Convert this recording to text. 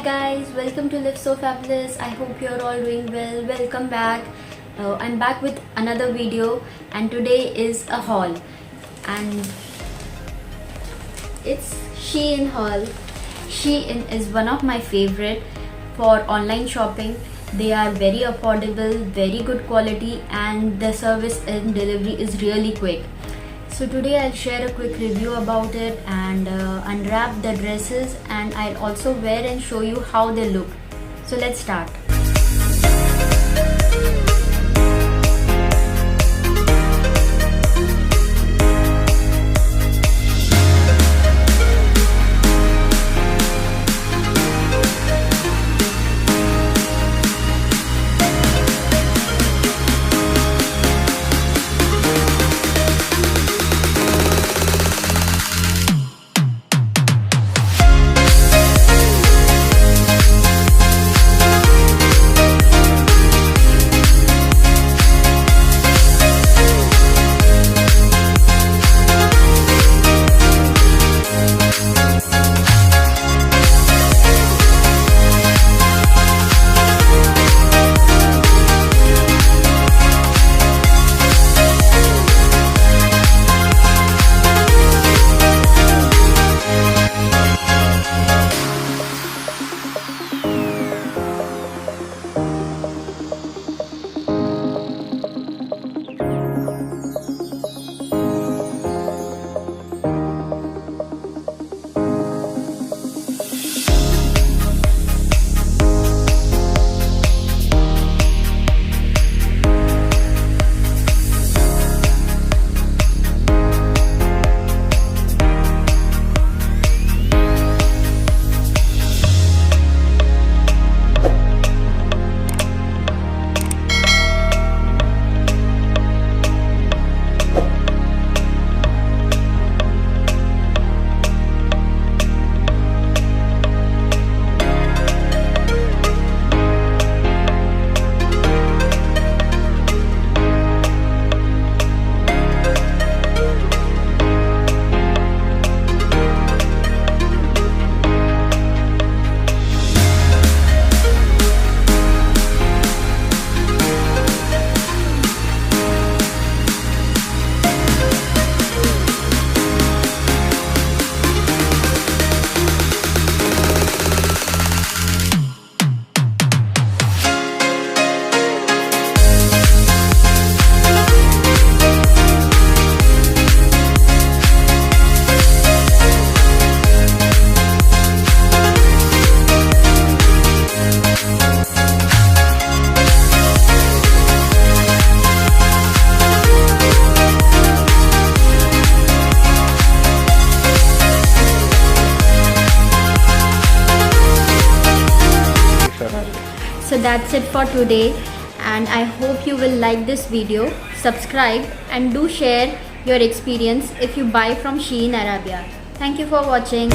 guys, welcome to Live So Fabulous. I hope you're all doing well. Welcome back. I'm back with another video and today is a haul and it's Shein haul. Shein is one of my favorite for online shopping. They are very affordable, very good quality, and the service and delivery is really quick. So today I'll share a quick review about it and unwrap the dresses, and I'll also wear and show you how they look. So let's start. So that's it for today, and I hope you will like this video, subscribe, and do share your experience if you buy from Shein Arabia. Thank you for watching.